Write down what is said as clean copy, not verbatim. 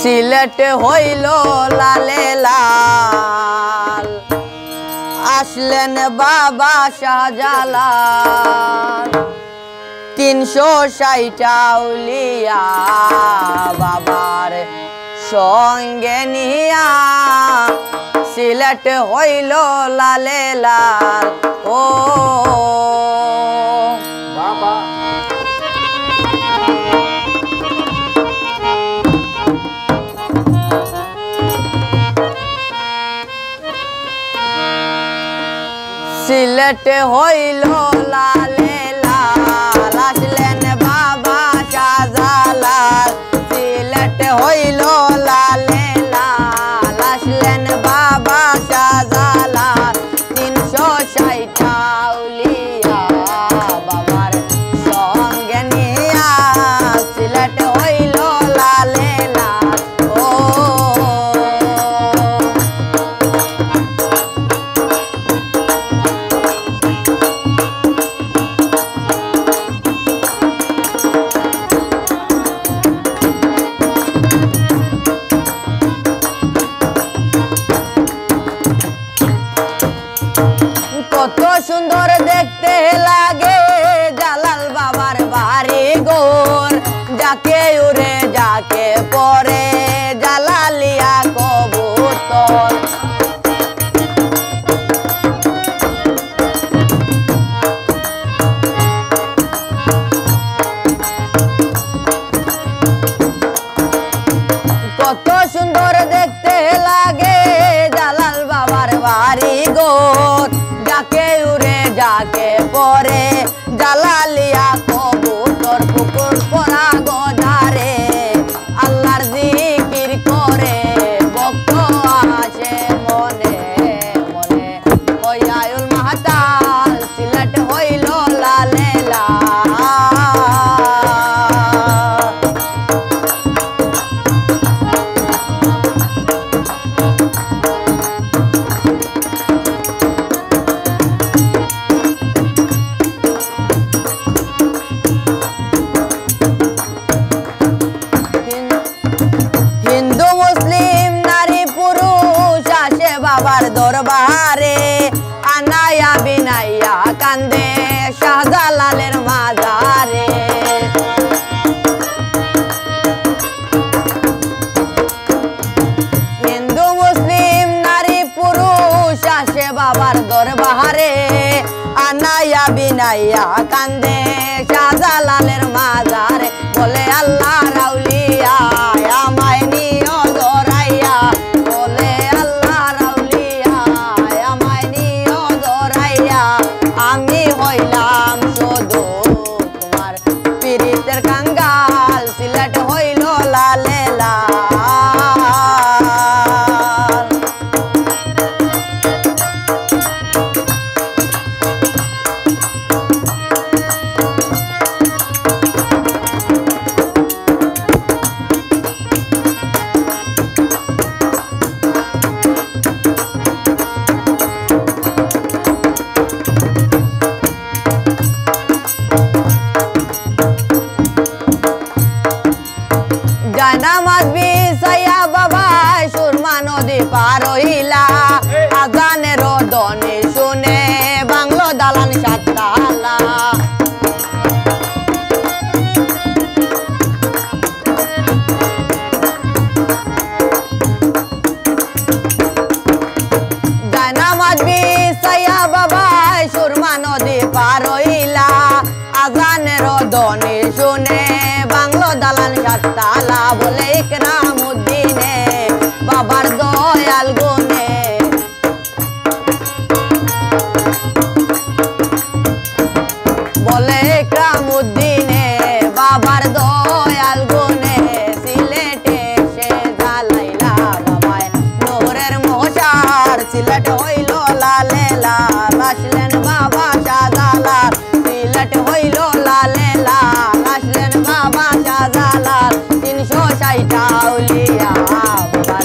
সিলেট হইল লালে লাল, আসলেন বাবা শাহজালাল। 360 আউলিয়া বাবার সঙ্গে নিয়া, সিলেট হইল লালে লাল। ও বাবা সিলেট হইল লালে লাল, আসলেন বাবা শাহজালাল। সিলেট হইল লালে লাল, আসলেন বাবা শাহজালাল। 360 আউলিয়া বাবার সঙ্গে নিয়া, সিলেট হইল লালে লাল। ও কত সুন্দর দেখতে লাগে জালাল বাবার বাড়ি গোর, যাকে উড়ে যাকে পরে জালালিয়া কবুতর। কত সুন্দর দেখতে লাগে জালাল বাবার বাড়ি গোর, যাকে উড়ে যাকে পরে জালালিয়া কবুতর। পুকুর পরা গজারে আল্লাহর জিকির করে, ভক্ত আসে মনে মনে হইয়াউল মাহতাল। সিলেট হইল লালে লাল। হিন্দু মুসলিম নারী পুরুষ আসে বাবার দরবারে, আনায়া বিনাইয়া কান্দে শাহজালালের মাজারে। হিন্দু মুসলিম নারী পুরুষ আসে বাবার দরবারে, আনায়া বিনাইয়া কান্দে শাহজালালের মাজারে। বলে আল্লাহ রাউলিয়া আমায় নিও দরাইয়া, বলে আল্লাহ রাউলিয়া আমায় নিও দরাইয়া। আমি হইলাম শুধু তোমার পীড়িতের কাঙ্গাল। সিলেট হইল লালে লাল। জানামাজ বিছাইয়া বাবা সুরমা নদী পার হইলা, আজানের ধ্বনি শুনে বাংলো দালান সাততালা। জানামাজ বিছাইয়া বাবা সুরমা নদী পার হইলা, আজানের ধ্বনি শুনে বাংলো দালান সাততালা। বলে ইকরামউদ্দিনে বাবার দয়াল গুনে, বলে ইকরামউদ্দিনে বাবার দয়াল গুনে। সিলেটে সে জ্বালাইলা বাবায় নূরের মশার। সিলেট হইল লালে লাল, আসলেন বাবা শাহজালাল। সিলেট হইল লালে লাল, আসলেন বাবা শাহজালাল। 360 আউলিয়া বাবার